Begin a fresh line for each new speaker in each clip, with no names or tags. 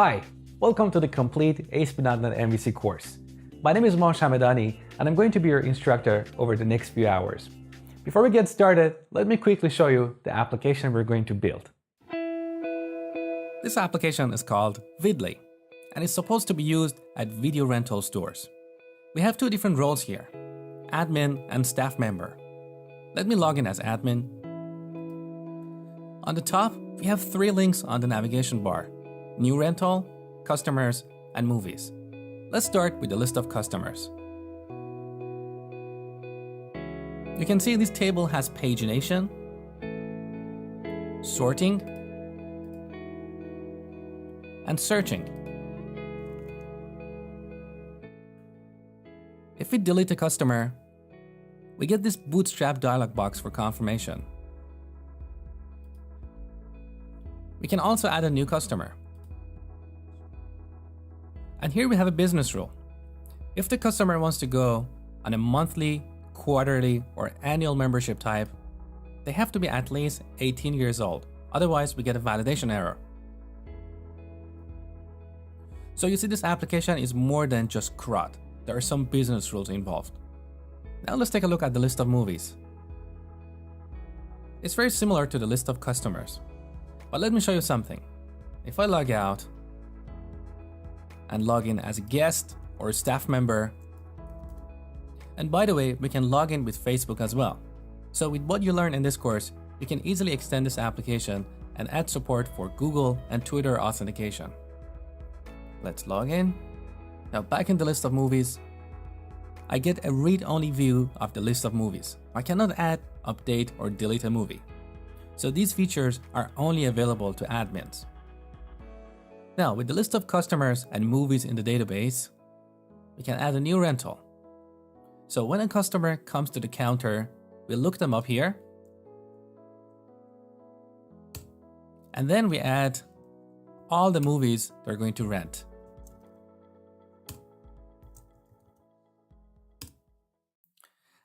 Hi, welcome to the complete ASP.NET MVC course. My name is Mohammed Hamedani, and I'm going to be your instructor over the next few hours. Before we get started, let me quickly show you the application we're going to build. This application is called Vidly, and it's supposed to be used at video rental stores. We have two different roles here, admin and staff member. Let me log in as admin. On the top, we have three links on the navigation bar: new rental, customers, and movies. Let's start with the list of customers. You can see this table has pagination, sorting, and searching. If we delete a customer, we get this bootstrap dialog box for confirmation. We can also add a new customer. And here we have a business rule. If the customer wants to go on a monthly, quarterly, or annual membership type, they have to be at least 18 years old. Otherwise, we get a validation error. So you see, this application is more than just CRUD. There are some business rules involved. Now let's take a look at the list of movies. It's very similar to the list of customers. But let me show you something. If I log out and log in as a guest or a staff member, and by the way, we can log in with Facebook as well. So with what you learn in this course, you can easily extend this application and add support for Google and Twitter authentication. Let's log in. Now back in the list of movies, I get a read-only view of the list of movies. I cannot add, update, or delete a movie. So these features are only available to admins. Now, with the list of customers and movies in the database, we can add a new rental. So when a customer comes to the counter, we look them up here, and then we add all the movies they're going to rent.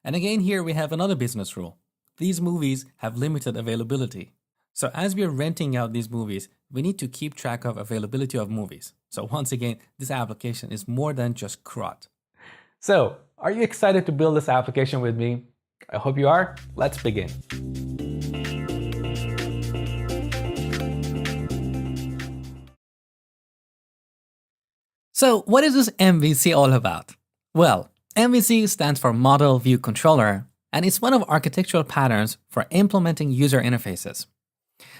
And again, here we have another business rule. These movies have limited availability. So as we are renting out these movies, we need to keep track of availability of movies. So once again, this application is more than just CRUD. So, are you excited to build this application with me? I hope you are. Let's begin. So what is this MVC all about? Well, MVC stands for Model View Controller, and it's one of architectural patterns for implementing user interfaces.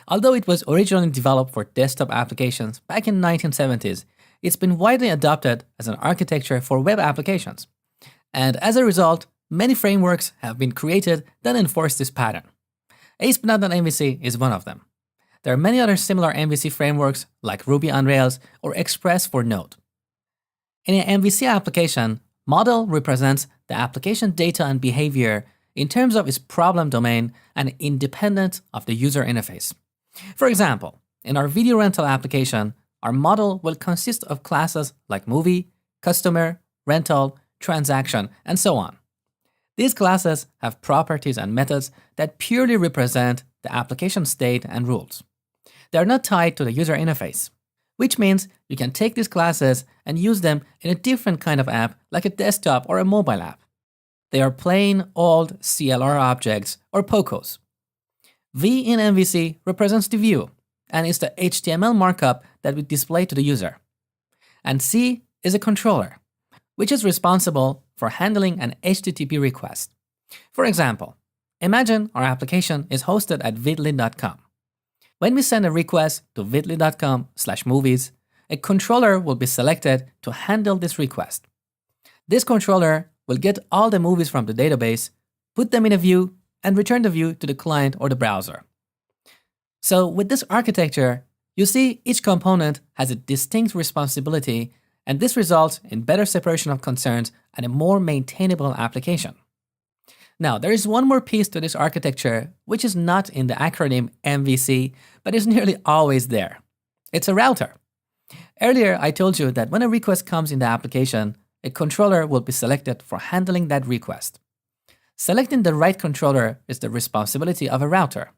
Although it was originally developed for desktop applications back in the 1970s, it's been widely adopted as an architecture for web applications. And as a result, many frameworks have been created that enforce this pattern. ASP.NET MVC is one of them. There are many other similar MVC frameworks like Ruby on Rails or Express for Node. In an MVC application, model represents the application data and behavior in terms of its problem domain and independent of the user interface. For example, in our video rental application, our model will consist of classes like movie, customer, rental, transaction, and so on. These classes have properties and methods that purely represent the application state and rules. They are not tied to the user interface, which means you can take these classes and use them in a different kind of app like a desktop or a mobile app. They are plain old CLR objects or POCOs. V in MVC represents the view, and is the HTML markup that we display to the user. And C is a controller, which is responsible for handling an HTTP request. For example, imagine our application is hosted at vidly.com. When we send a request to vidly.com/movies, a controller will be selected to handle this request. This controller will get all the movies from the database, put them in a view, and return the view to the client or the browser. So with this architecture, you see each component has a distinct responsibility, and this results in better separation of concerns and a more maintainable application. Now, there is one more piece to this architecture, which is not in the acronym MVC, but is nearly always there. It's a router. Earlier, I told you that when a request comes in the application, a controller will be selected for handling that request. Selecting the right controller is the responsibility of a router.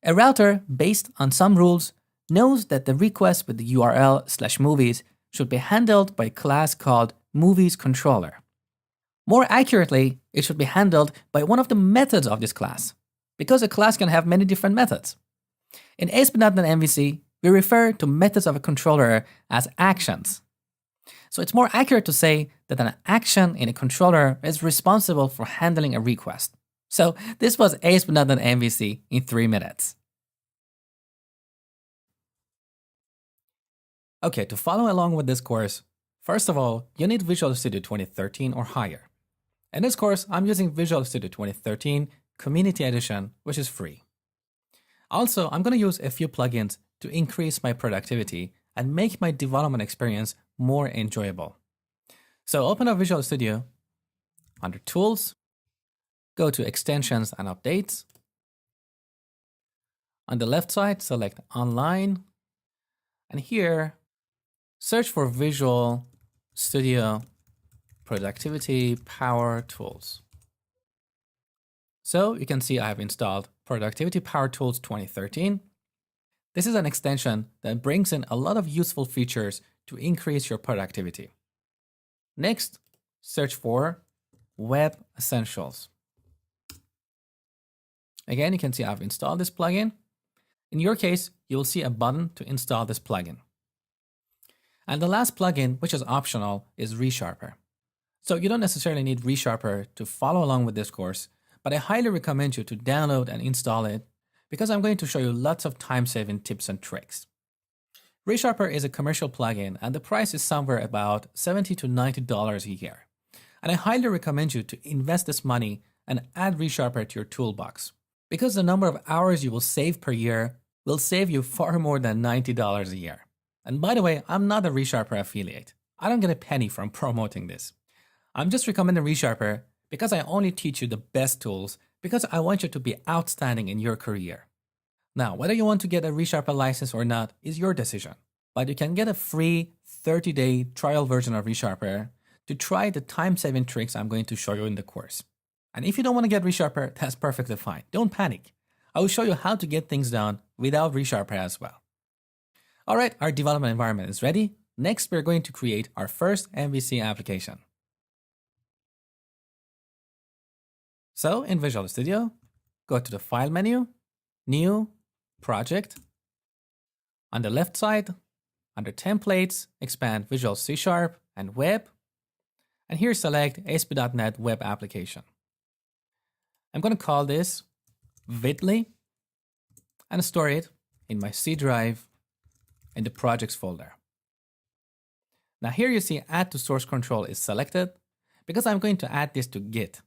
A router, based on some rules, knows that the request with the URL/movies should be handled by a class called movies controller. More accurately, it should be handled by one of the methods of this class, because a class can have many different methods. In ASP.NET MVC, we refer to methods of a controller as actions. So it's more accurate to say that an action in a controller is responsible for handling a request. So this was ASP.NET MVC in 3 minutes. Okay, to follow along with this course, first of all, you need Visual Studio 2013 or higher. In this course, I'm using Visual Studio 2013 Community Edition, which is free. Also, I'm going to use a few plugins to increase my productivity and make my development experience more enjoyable. So open up Visual Studio, under Tools, go to Extensions and Updates. On the left side, select Online, and here, search for Visual Studio Productivity Power Tools. So you can see I have installed Productivity Power Tools 2013. This is an extension that brings in a lot of useful features to increase your productivity. Next, search for Web Essentials. Again, you can see I've installed this plugin. In your case, you will see a button to install this plugin. And the last plugin, which is optional, is ReSharper. So you don't necessarily need ReSharper to follow along with this course, but I highly recommend you to download and install it because I'm going to show you lots of time-saving tips and tricks. ReSharper is a commercial plugin and the price is somewhere about $70 to $90 a year. And I highly recommend you to invest this money and add ReSharper to your toolbox because the number of hours you will save per year will save you far more than $90 a year. And by the way, I'm not a ReSharper affiliate. I don't get a penny from promoting this. I'm just recommending ReSharper because I only teach you the best tools because I want you to be outstanding in your career. Now, whether you want to get a ReSharper license or not is your decision, but you can get a free 30-day trial version of ReSharper to try the time-saving tricks I'm going to show you in the course. And if you don't want to get ReSharper, that's perfectly fine. Don't panic. I will show you how to get things done without ReSharper as well. All right, our development environment is ready. Next, we're going to create our first MVC application. So in Visual Studio, go to the File menu, New, Project. On the left side, under Templates, expand Visual C# and Web. And here select ASP.NET Web Application. I'm going to call this Vidly and store it in my C drive in the projects folder. Now here you see Add to Source Control is selected because I'm going to add this to Git.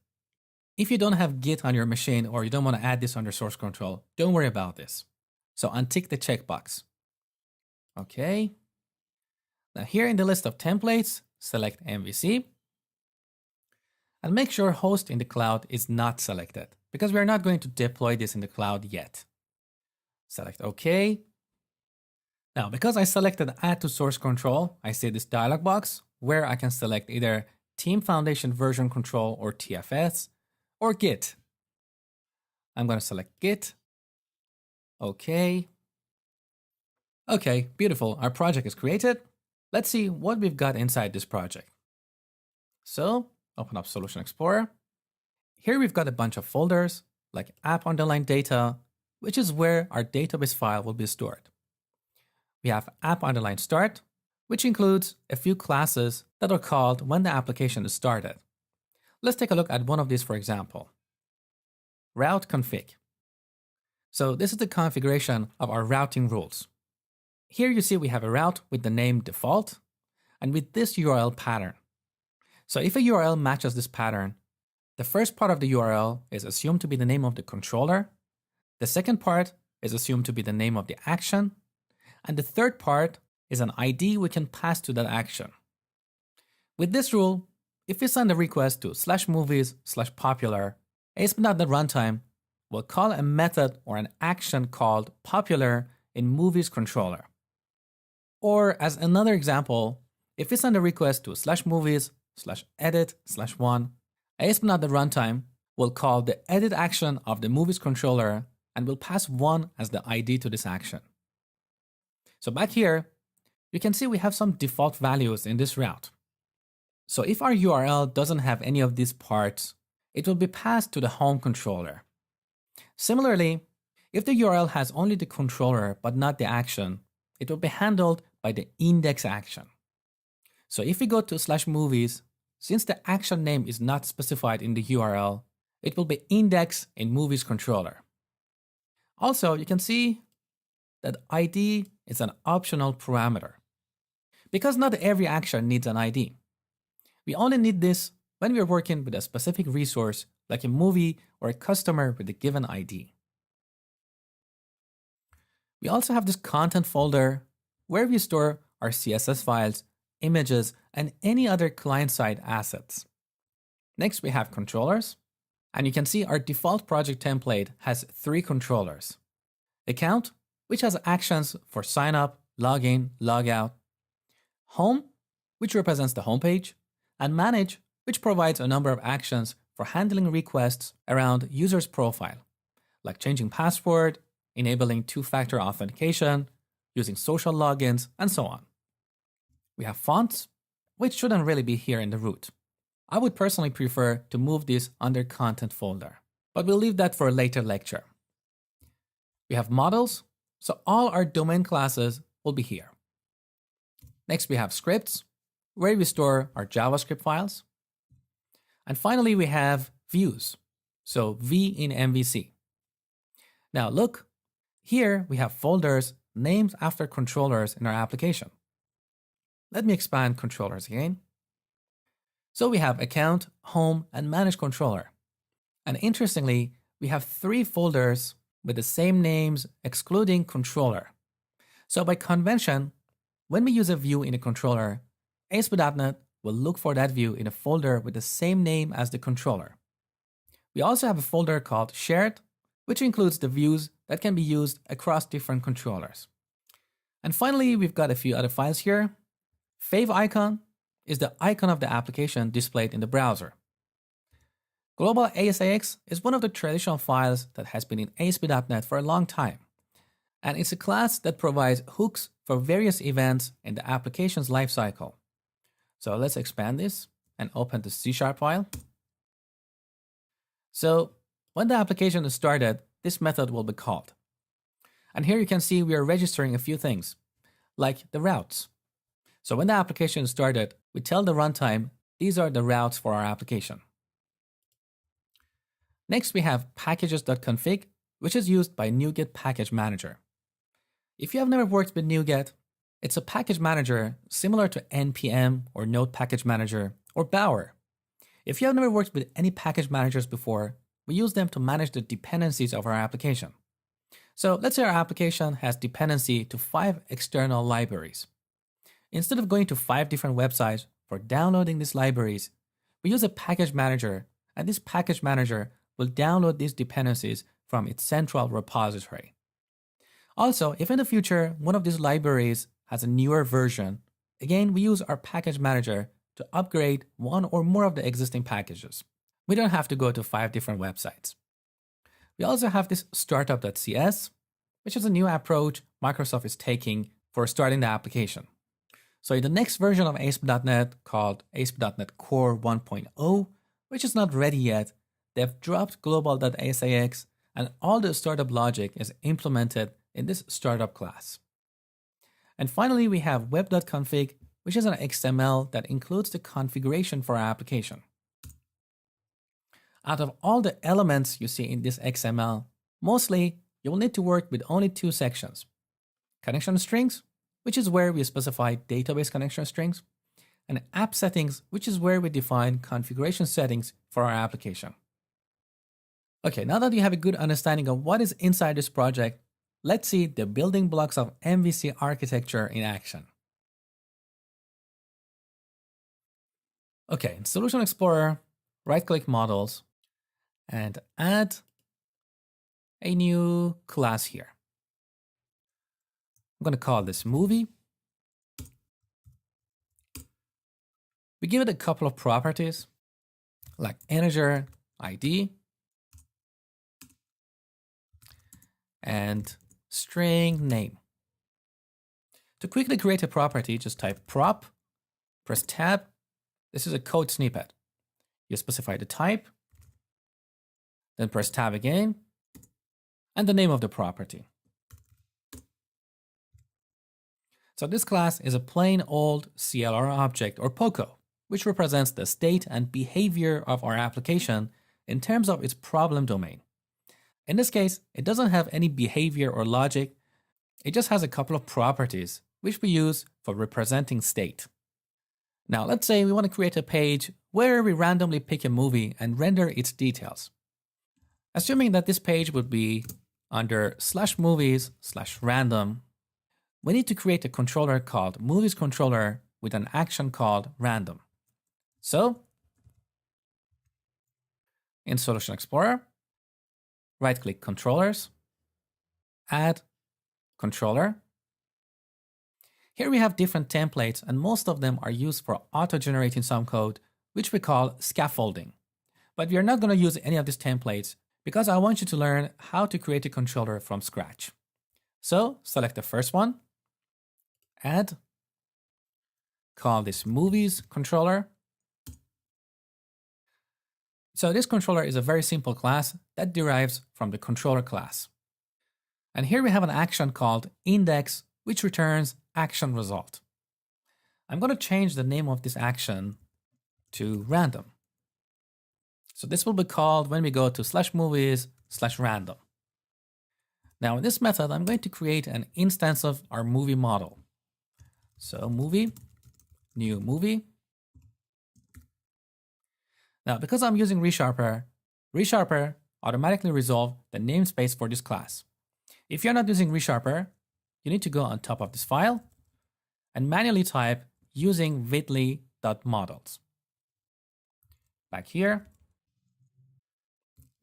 If you don't have Git on your machine or you don't want to add this under source control, don't worry about this. So untick the checkbox. Okay. Now here in the list of templates, select MVC and make sure host in the cloud is not selected because we're not going to deploy this in the cloud yet. Select OK. Now, because I selected Add to Source Control, I see this dialog box where I can select either Team Foundation Version Control or TFS or Git. I'm going to select Git. OK. OK, beautiful. Our project is created. Let's see what we've got inside this project. So, open up Solution Explorer. Here we've got a bunch of folders like app_data, which is where our database file will be stored. We have app_start, which includes a few classes that are called when the application is started. Let's take a look at one of these, for example. Route config. So this is the configuration of our routing rules. Here you see we have a route with the name default and with this URL pattern. So if a URL matches this pattern, the first part of the URL is assumed to be the name of the controller. The second part is assumed to be the name of the action. And the third part is an ID we can pass to that action. With this rule, if we send a request to /movies/popular, ASP.NET Runtime will call a method or an action called popular in movies controller. Or as another example, if we send a request to /movies/edit/1, ASP.NET Runtime will call the edit action of the movies controller and will pass 1 as the ID to this action. So back here, you can see we have some default values in this route. So if our URL doesn't have any of these parts, it will be passed to the home controller. Similarly, if the URL has only the controller but not the action, it will be handled by the index action. So if we go to /movies, since the action name is not specified in the URL, it will be indexed in movies controller. Also, you can see that ID is an optional parameter. Because not every action needs an ID. We only need this when we are working with a specific resource like a movie or a customer with a given ID. We also have this content folder where we store our CSS files, images, and any other client-side assets. Next, we have controllers. And you can see our default project template has 3 controllers. Account, which has actions for sign up, log in, log out. Home, which represents the homepage. And manage, which provides a number of actions for handling requests around user's profile, like changing password, enabling two-factor authentication, using social logins, and so on. We have fonts, which shouldn't really be here in the root. I would personally prefer to move this under content folder, but we'll leave that for a later lecture. We have models, so all our domain classes will be here. Next, we have scripts, where we store our JavaScript files. And finally, we have views, so V in MVC. Now look, here we have folders named after controllers in our application. Let me expand controllers again. So we have account, home, and manage controller. And interestingly, we have 3 folders with the same names excluding controller. So by convention, when we use a view in a controller, ASP.NET will look for that view in a folder with the same name as the controller. We also have a folder called shared, which includes the views that can be used across different controllers. And finally, we've got a few other files here. Fave icon is the icon of the application displayed in the browser. Global ASIX is one of the traditional files that has been in ASP.NET for a long time. And it's a class that provides hooks for various events in the application's lifecycle. So let's expand this and open the C# file. So when the application is started, this method will be called. And here you can see we are registering a few things, like the routes. So when the application is started, we tell the runtime these are the routes for our application. Next, we have packages.config, which is used by NuGet Package Manager. If you have never worked with NuGet, it's a package manager similar to NPM or Node Package Manager or Bower. If you have never worked with any package managers before, we use them to manage the dependencies of our application. So let's say our application has dependency to 5 external libraries. Instead of going to 5 different websites for downloading these libraries, we use a package manager, and this package manager will download these dependencies from its central repository. Also, if in the future one of these libraries has a newer version, again, we use our package manager to upgrade one or more of the existing packages. We don't have to go to 5 different websites. We also have this startup.cs, which is a new approach Microsoft is taking for starting the application. So in the next version of ASP.NET called ASP.NET Core 1.0, which is not ready yet, they've dropped global.asix and all the startup logic is implemented in this startup class. And finally, we have web.config, which is an XML that includes the configuration for our application. Out of all the elements you see in this XML, mostly you will need to work with only 2 sections. Connection strings, which is where we specify database connection strings, and app settings, which is where we define configuration settings for our application. Okay, now that you have a good understanding of what is inside this project, let's see the building blocks of MVC architecture in action. Okay, in Solution Explorer, right-click Models, and add a new class here. I'm going to call this Movie. We give it a couple of properties, like integer ID and string name. To quickly create a property, just type prop, press tab. This is a code snippet. You specify the type, then press tab again, and the name of the property. So this class is a plain old CLR object or POCO, which represents the state and behavior of our application in terms of its problem domain. In this case, it doesn't have any behavior or logic. It just has a couple of properties which we use for representing state. Now, let's say we want to create a page where we randomly pick a movie and render its details. Assuming that this page would be under /movies/random, we need to create a controller called movies controller with an action called random. So, in Solution Explorer, right-click controllers, add controller. Here we have different templates, and most of them are used for auto-generating some code, which we call scaffolding. But we are not going to use any of these templates because I want you to learn how to create a controller from scratch. So select the first one, add, call this movies controller. So this controller is a very simple class that derives from the controller class. And here we have an action called index, which returns action result. I'm going to change the name of this action to random. So this will be called when we go to /movies/random. Now in this method, I'm going to create an instance of our movie model. So movie, new movie. Now, because I'm using ReSharper automatically resolve the namespace for this class. If you're not using ReSharper, you need to go on top of this file and manually type using vitly.models. Back here,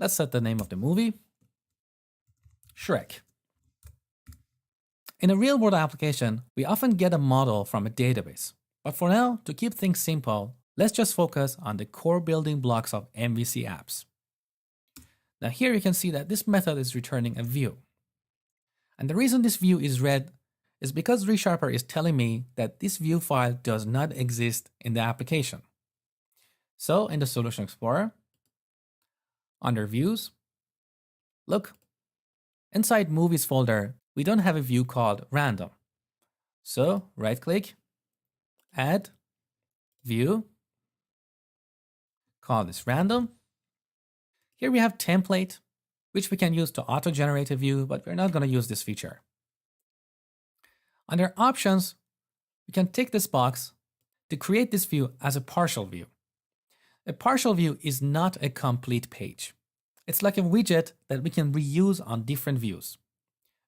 let's set the name of the movie, Shrek. In a real-world application, we often get a model from a database. But for now, to keep things simple, let's just focus on the core building blocks of MVC apps. Now here you can see that this method is returning a view. And the reason this view is red is because ReSharper is telling me that this view file does not exist in the application. So in the Solution Explorer, under Views, look, inside Movies folder, we don't have a view called Random. So right-click, add, View, call this Random. Here we have Template, which we can use to auto-generate a view, but we're not going to use this feature. Under Options, we can tick this box to create this view as a partial view. A partial view is not a complete page. It's like a widget that we can reuse on different views.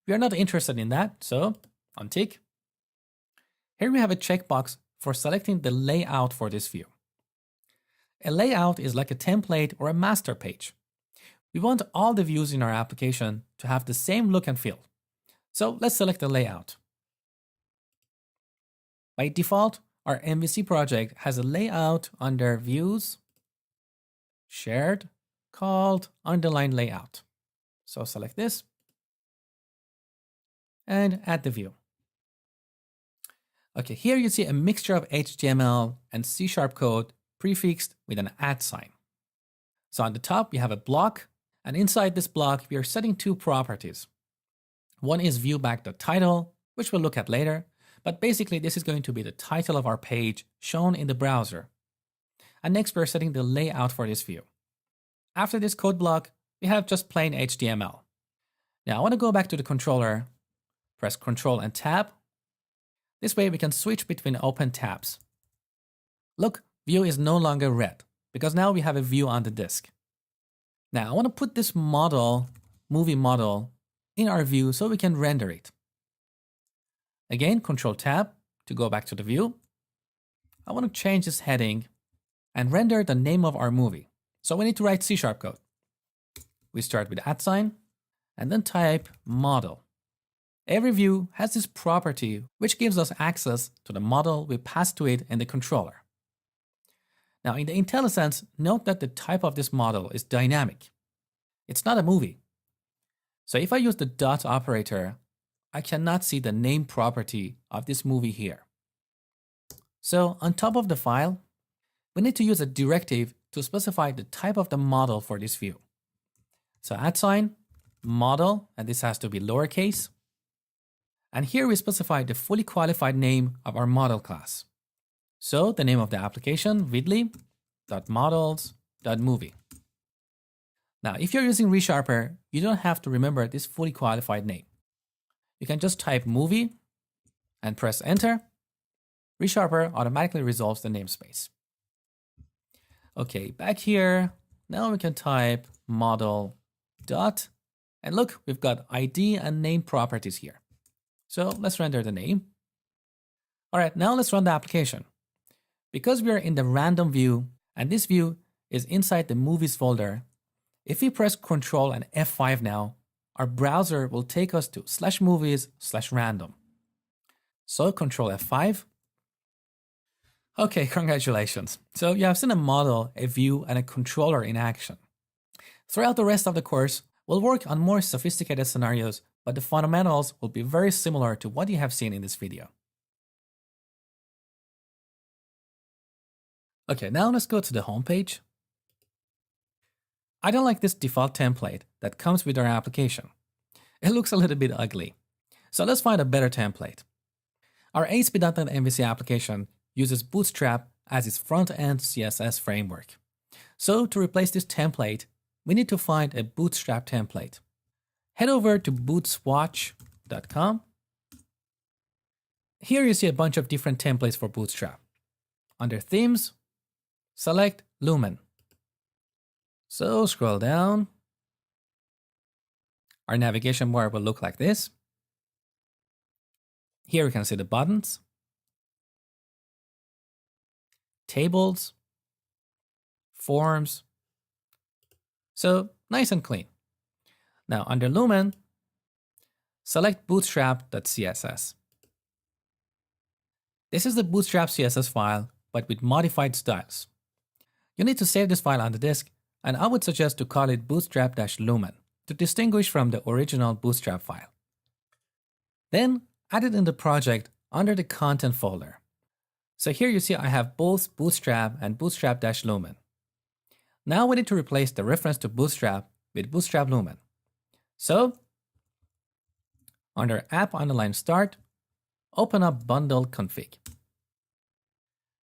We are not interested in that, so untick. Here we have a checkbox for selecting the layout for this view. A layout is like a template or a master page. We want all the views in our application to have the same look and feel. So let's select the layout. By default, our MVC project has a layout under Views, Shared, called Underline Layout. So select this and add the view. Okay, here you see a mixture of HTML and C# code prefixed with an @ sign. So on the top, we have a block, and inside this block, we are setting two properties. One is viewback.title, which we'll look at later, but basically this is going to be the title of our page shown in the browser. And next, we're setting the layout for this view. After this code block, we have just plain HTML. Now I want to go back to the controller, press Ctrl and Tab. This way we can switch between open tabs. Look, view is no longer red because now we have a view on the disk. Now I want to put this model, movie model, in our view so we can render it. Again, Ctrl Tab to go back to the view. I want to change this heading and render the name of our movie. So we need to write C# code. We start with @ sign and then type model. Every view has this property which gives us access to the model we pass to it in the controller. Now in the IntelliSense, note that the type of this model is dynamic. It's not a movie. So if I use the dot operator, I cannot see the name property of this movie here. So on top of the file, we need to use a directive to specify the type of the model for this view. So @model, and this has to be lowercase. And here we specify the fully qualified name of our model class. So the name of the application, vidly.models.movie. Now, if you're using ReSharper, you don't have to remember this fully qualified name. You can just type movie and press enter. ReSharper automatically resolves the namespace. Okay, back here, now we can type model dot, and look, we've got ID and name properties here. So let's render the name. All right, now let's run the application. Because we are in the random view, and this view is inside the movies folder, if we press Ctrl and F5 now, our browser will take us to /movies/random. So Ctrl F5. Okay, congratulations. So you have seen a model, a view, and a controller in action. Throughout the rest of the course, we'll work on more sophisticated scenarios, but the fundamentals will be very similar to what you have seen in this video. Okay, now let's go to the home page. I don't like this default template that comes with our application. It looks a little bit ugly. So let's find a better template. Our ASP.NET MVC application uses Bootstrap as its front-end CSS framework. So to replace this template, we need to find a Bootstrap template. Head over to bootswatch.com. Here you see a bunch of different templates for Bootstrap. Under Themes, select Lumen. So scroll down. Our navigation bar will look like this. Here we can see the buttons, tables, forms. So nice and clean. Now under Lumen, select bootstrap.css. This is the Bootstrap CSS file, but with modified styles. You need to save this file on the disk, and I would suggest to call it bootstrap-lumen to distinguish from the original Bootstrap file. Then add it in the project under the content folder. So here you see I have both Bootstrap and bootstrap-lumen. Now we need to replace the reference to Bootstrap with bootstrap-lumen. So under app_start, open up bundle config.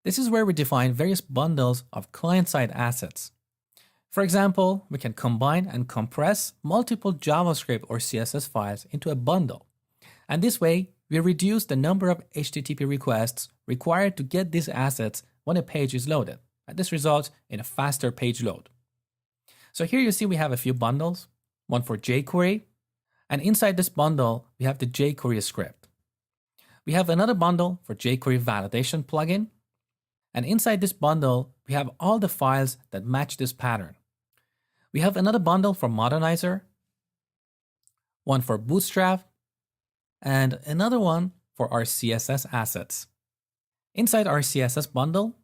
This is where we define various bundles of client-side assets. For example, we can combine and compress multiple JavaScript or CSS files into a bundle. And this way, we reduce the number of HTTP requests required to get these assets when a page is loaded. And this results in a faster page load. So here you see we have a few bundles, one for jQuery, and inside this bundle, we have the jQuery script. We have another bundle for jQuery validation plugin, and inside this bundle, we have all the files that match this pattern. We have another bundle for Modernizer, one for Bootstrap, and another one for our CSS assets. Inside our CSS bundle,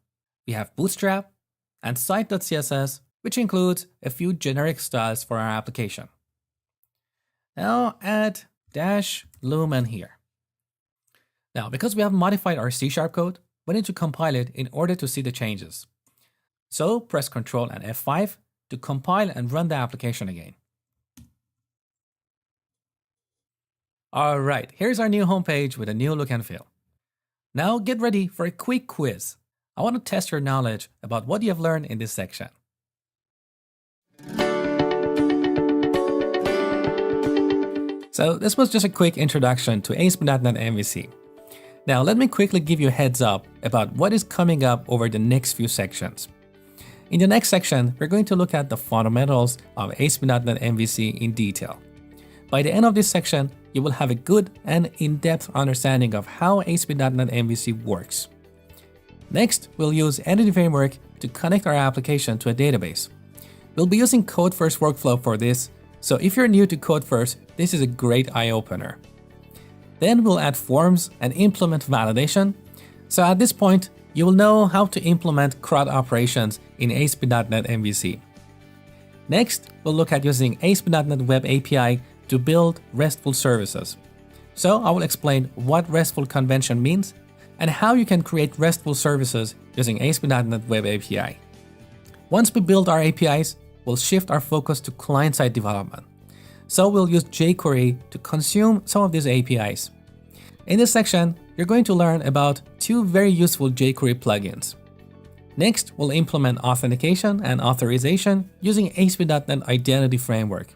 we have Bootstrap and site.css, which includes a few generic styles for our application. Now add -lumen here. Now, because we have modified our C# code, we need to compile it in order to see the changes. So press Ctrl and F5 to compile and run the application again. All right, here's our new homepage with a new look and feel. Now get ready for a quick quiz. I want to test your knowledge about what you have learned in this section. So this was just a quick introduction to ASP.NET MVC. Now let me quickly give you a heads up about what is coming up over the next few sections. In the next section, we're going to look at the fundamentals of ASP.NET MVC in detail. By the end of this section, you will have a good and in-depth understanding of how ASP.NET MVC works. Next, we'll use Entity Framework to connect our application to a database. We'll be using Code First workflow for this, so if you're new to Code First, this is a great eye-opener. Then we'll add forms and implement validation. So at this point, you will know how to implement CRUD operations in ASP.NET MVC. Next, we'll look at using ASP.NET Web API to build RESTful services. So I will explain what RESTful convention means and how you can create RESTful services using ASP.NET Web API. Once we build our APIs, we'll shift our focus to client-side development. So we'll use jQuery to consume some of these APIs. In this section, you're going to learn about two very useful jQuery plugins. Next, we'll implement authentication and authorization using ASP.NET Identity Framework.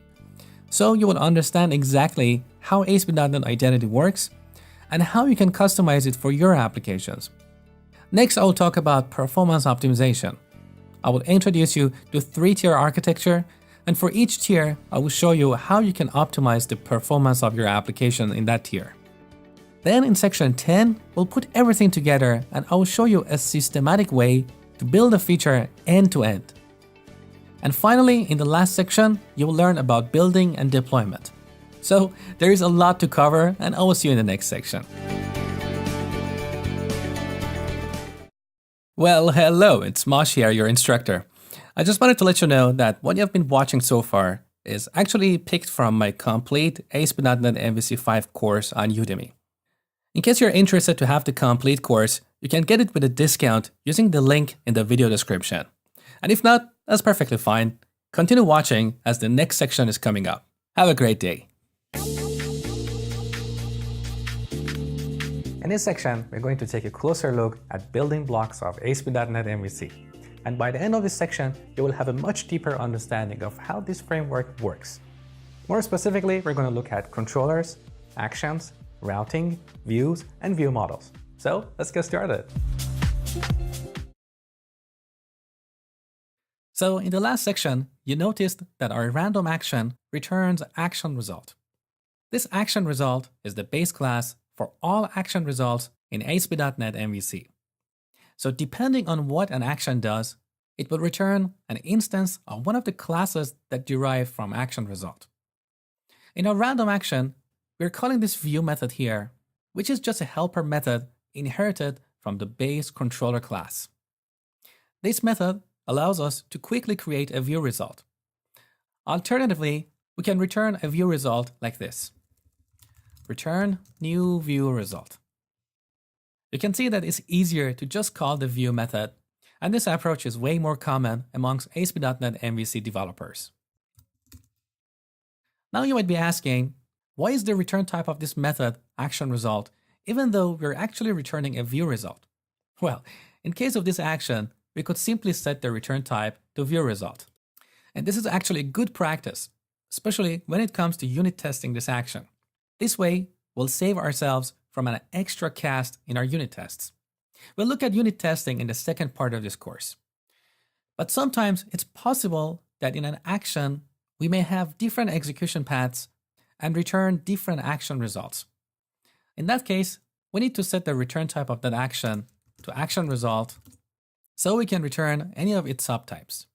So you will understand exactly how ASP.NET Identity works and how you can customize it for your applications. Next, I will talk about performance optimization. I will introduce you to 3-tier architecture, and for each tier, I will show you how you can optimize the performance of your application in that tier. Then in section 10, we'll put everything together and I will show you a systematic way to build a feature end-to-end. And finally, in the last section, you will learn about building and deployment. So there is a lot to cover, and I will see you in the next section. Well, hello, it's Mosh here, your instructor. I just wanted to let you know that what you have been watching so far is actually picked from my complete ASP.NET MVC 5 course on Udemy. In case you're interested to have the complete course, you can get it with a discount using the link in the video description. And if not, that's perfectly fine. Continue watching as the next section is coming up. Have a great day. In this section, we're going to take a closer look at building blocks of ASP.NET MVC. And by the end of this section, you will have a much deeper understanding of how this framework works. More specifically, we're going to look at controllers, actions, routing, views, and view models. So let's get started. So in the last section, you noticed that our random action returns action result. This action result is the base class for all action results in ASP.NET MVC. So depending on what an action does, it will return an instance of one of the classes that derive from action result. In our random action, we're calling this view method here, which is just a helper method inherited from the base controller class. This method allows us to quickly create a view result. Alternatively, we can return a view result like this. Return new view result. You can see that it's easier to just call the view method, and this approach is way more common amongst ASP.NET MVC developers. Now you might be asking, why is the return type of this method action result, even though we're actually returning a view result? Well, in case of this action, we could simply set the return type to view result. And this is actually a good practice, especially when it comes to unit testing this action. This way, we'll save ourselves from an extra cast in our unit tests. We'll look at unit testing in the second part of this course. But sometimes it's possible that in an action, we may have different execution paths and return different action results. In that case, we need to set the return type of that action to action result so we can return any of its subtypes.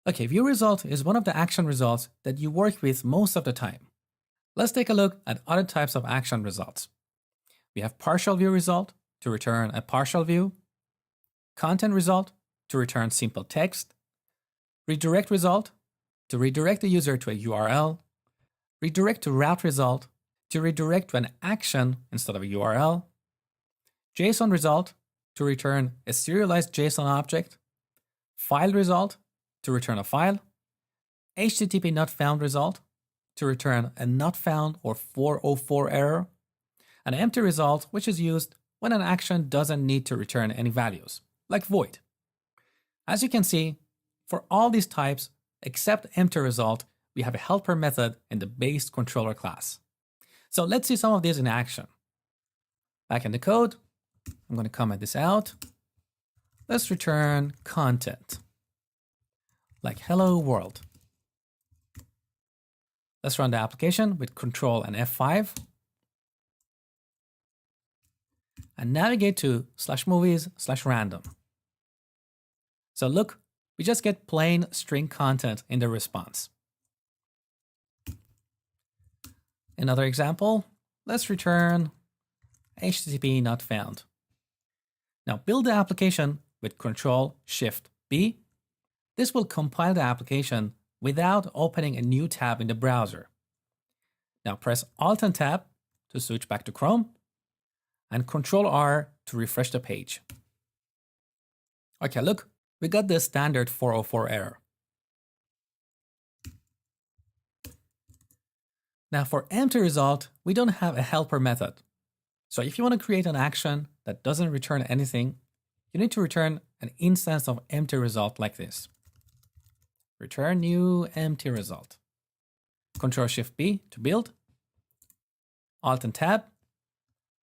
Okay, view result is one of the action results that you work with most of the time. Let's take a look at other types of action results. We have partial view result to return a partial view, content result to return simple text, redirect result to redirect the user to a URL, redirect to route result to redirect to an action instead of a URL, JSON result to return a serialized JSON object, file result to return a file, HTTP not found result to return a not found or 404 error, an empty result which is used when an action doesn't need to return any values, like void. As you can see, for all these types, except empty result, we have a helper method in the base controller class. So let's see some of these in action. Back in the code, I'm going to comment this out. Let's return content, like hello world. Let's run the application with Control and F5. And navigate to /movies/random. So look, we just get plain string content in the response. Another example, let's return HTTP not found. Now build the application with Control-Shift-B. This will compile the application without opening a new tab in the browser. Now press Alt and Tab to switch back to Chrome, and Control R to refresh the page. Okay, look, we got the standard 404 error. Now for empty result, we don't have a helper method. So if you want to create an action that doesn't return anything, you need to return an instance of empty result like this. Return new empty result. Control-Shift-B to build. Alt and Tab.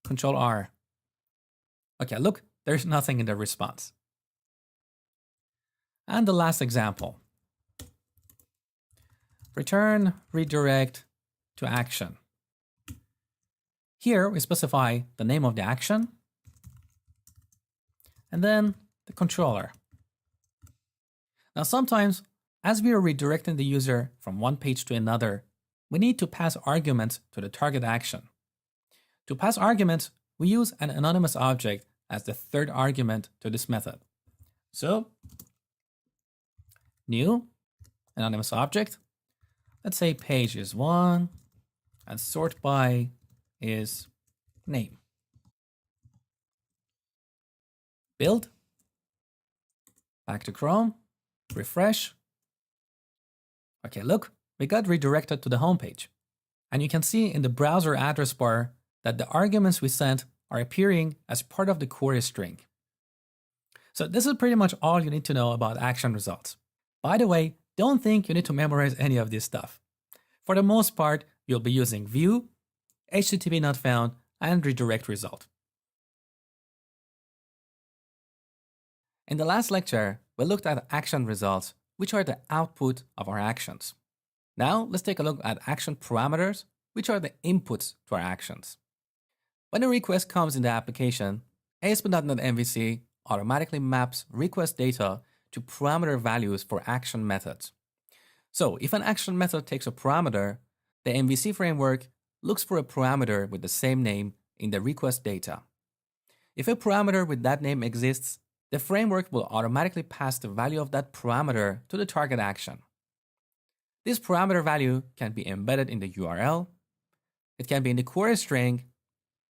Control-R. Okay, look, there's nothing in the response. And the last example. Return redirect to action. Here we specify the name of the action and then the controller. Now sometimes, as we are redirecting the user from one page to another, we need to pass arguments to the target action. To pass arguments, we use an anonymous object as the third argument to this method. So, new anonymous object. Let's say page is 1 and sort by is name. Build. Back to Chrome. Refresh. Okay, look, we got redirected to the home page. And you can see in the browser address bar that the arguments we sent are appearing as part of the query string. So this is pretty much all you need to know about action results. By the way, don't think you need to memorize any of this stuff. For the most part, you'll be using view, HTTP not found, and redirect result. In the last lecture, we looked at action results, which are the output of our actions. Now, let's take a look at action parameters, which are the inputs to our actions. When a request comes in the application, ASP.NET MVC automatically maps request data to parameter values for action methods. So if an action method takes a parameter, the MVC framework looks for a parameter with the same name in the request data. If a parameter with that name exists, the framework will automatically pass the value of that parameter to the target action. This parameter value can be embedded in the URL, it can be in the query string,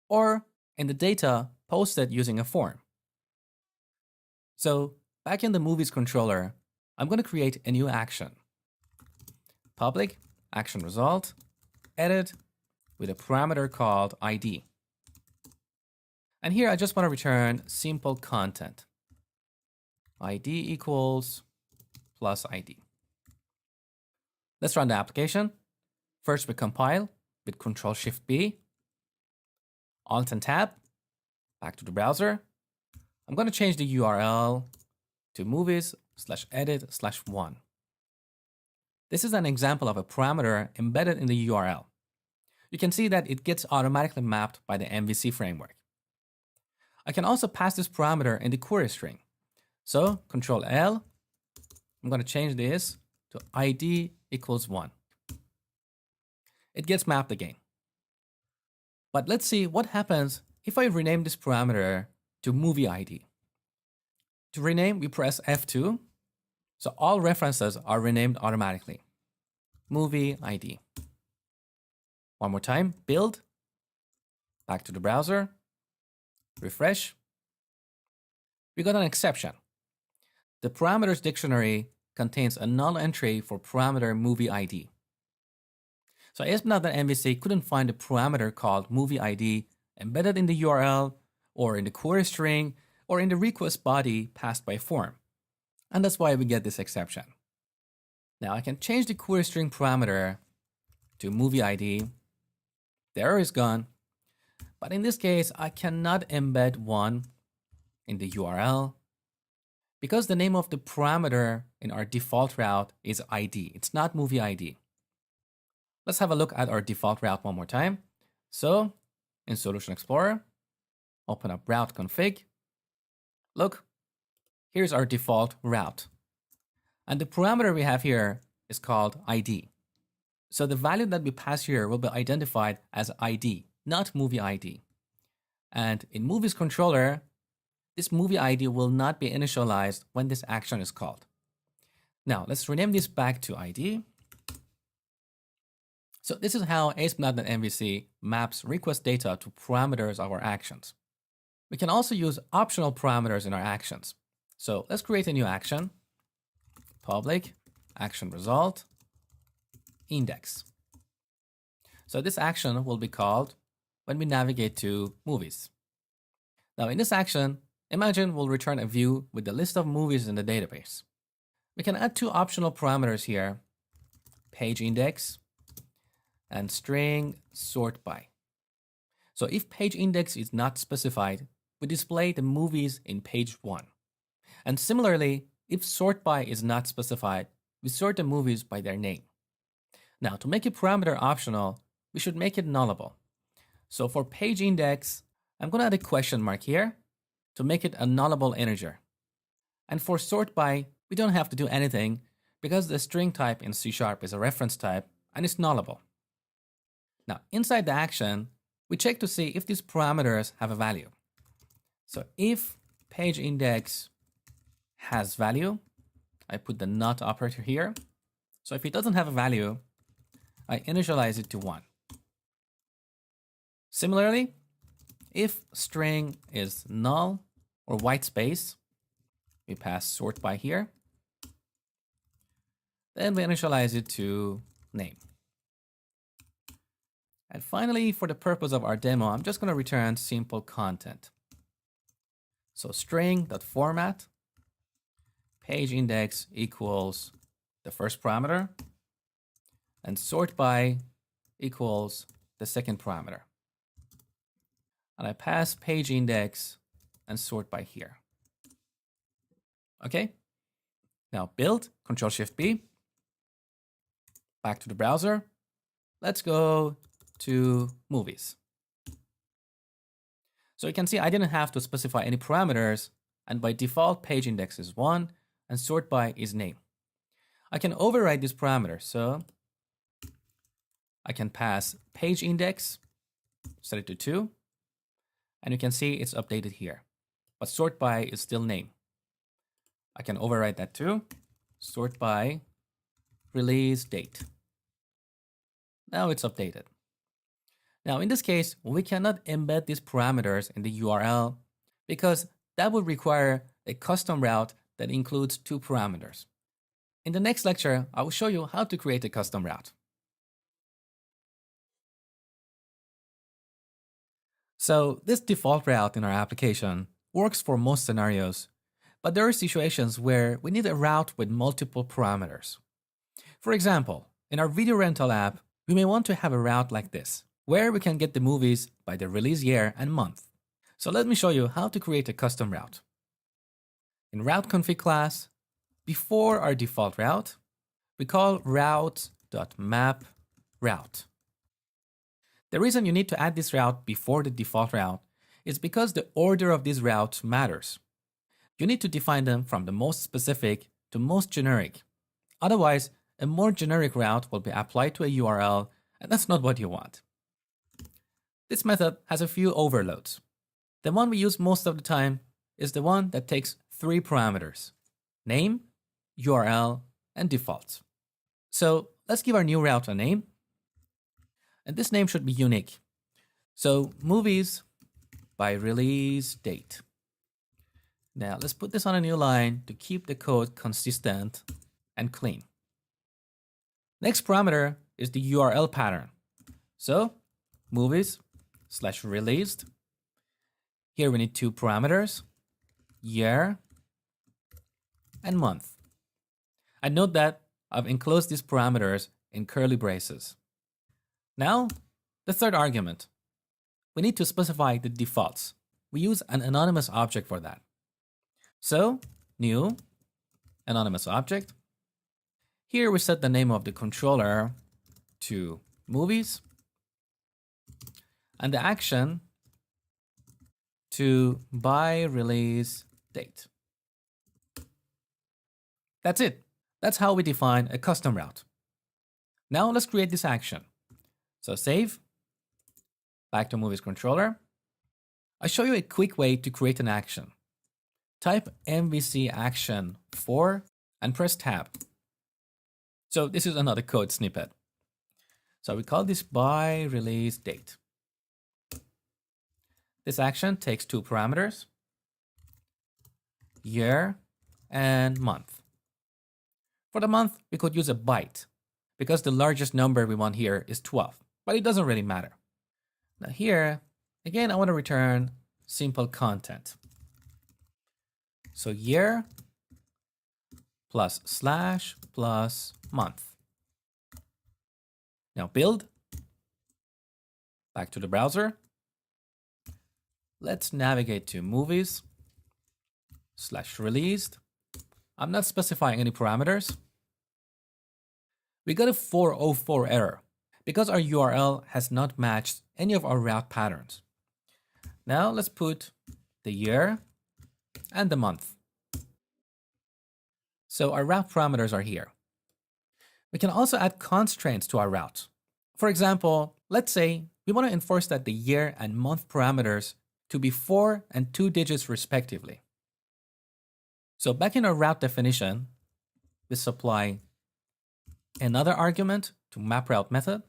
or in the data posted using a form. So back in the movies controller, I'm going to create a new action. Public action result, edit with a parameter called ID. And here I just want to return simple content. ID equals plus ID. Let's run the application. First we compile with Control-Shift-B, Alt and Tab, back to the browser. I'm going to change the URL to movies/edit/1. This is an example of a parameter embedded in the URL. You can see that it gets automatically mapped by the MVC framework. I can also pass this parameter in the query string. So Control-L, I'm going to change this to ID equals 1. It gets mapped again. But let's see what happens if I rename this parameter to movie ID. To rename, we press F2. So all references are renamed automatically. Movie ID. One more time, build. Back to the browser. Refresh. We got an exception. The parameters dictionary contains a null entry for parameter movie ID. So ASP.NET MVC couldn't find a parameter called movie ID embedded in the URL or in the query string or in the request body passed by form. And that's why we get this exception. Now I can change the query string parameter to movie ID. The error is gone. But in this case, I cannot embed one in the URL because the name of the parameter in our default route is ID. It's not movie ID. Let's have a look at our default route one more time. So in Solution Explorer, open up route config. Look, here's our default route. And the parameter we have here is called ID. So the value that we pass here will be identified as ID, not movie ID. And in Movies controller, this movie ID will not be initialized when this action is called. Now let's rename this back to ID. So this is how ASP.NET MVC maps request data to parameters of our actions. We can also use optional parameters in our actions. So let's create a new action, public action result index. So this action will be called when we navigate to movies. Now in this action, imagine we'll return a view with the list of movies in the database. We can add two optional parameters here, page index and string sort by. So if page index is not specified, we display the movies in page 1. And similarly, if sort by is not specified, we sort the movies by their name. Now to make a parameter optional, we should make it nullable. So for page index, I'm going to add a question mark here to make it a nullable integer. And for sort by, we don't have to do anything because the string type in C# is a reference type and it's nullable. Now inside the action, we check to see if these parameters have a value. So if page index has value, I put the not operator here. So if it doesn't have a value, I initialize it to 1. Similarly, if string is null or white space, we pass sort by here. Then we initialize it to name. And finally, for the purpose of our demo, I'm just going to return simple content. So string.format page index equals the first parameter and sort by equals the second parameter. And I pass page index and sort by here. Okay. Now build, Ctrl+Shift+B. Back to the browser. Let's go to movies. So you can see I didn't have to specify any parameters, and by default page index is 1 and sort by is name. I can override this parameter, so I can pass page index, set it to 2, and you can see it's updated here. But sort by is still name. I can override that too. Sort by release date. Now it's updated. Now in this case, we cannot embed these parameters in the URL because that would require a custom route that includes 2 parameters. In the next lecture, I will show you how to create a custom route. So this default route in our application works for most scenarios, but there are situations where we need a route with multiple parameters. For example, in our video rental app, we may want to have a route like this, where we can get the movies by the release year and month. So let me show you how to create a custom route. In route config class, before our default route, we call route.map route. The reason you need to add this route before the default route is because the order of these routes matters. You need to define them from the most specific to most generic. Otherwise, a more generic route will be applied to a URL, and that's not what you want. This method has a few overloads. The one we use most of the time is the one that takes 3 parameters: name, URL, and default. So let's give our new route a name. And this name should be unique. So movies by release date. Now let's put this on a new line to keep the code consistent and clean. Next parameter is the URL pattern. So movies/released. Here we need 2 parameters, year and month. And note that I've enclosed these parameters in curly braces. Now, the third argument. We need to specify the defaults. We use an anonymous object for that. So, new anonymous object. Here we set the name of the controller to movies and the action to by release date. That's it. That's how we define a custom route. Now let's create this action. So save, back to movies controller. I show you a quick way to create an action. Type MVC action 4 and press tab. So this is another code snippet. So we call this by release date. This action takes two parameters, year and month. For the month, we could use a byte because the largest number we want here is 12, but it doesn't really matter. Now here, again, I want to return simple content. So year plus slash plus month. Now build, back to the browser. Let's navigate to movies, /released. I'm not specifying any parameters. We got a 404 error because our URL has not matched any of our route patterns. Now let's put the year and the month. So our route parameters are here. We can also add constraints to our route. For example, let's say we want to enforce that the year and month parameters to be 4 and 2 digits respectively. So back in our route definition, we supply another argument to mapRoute method.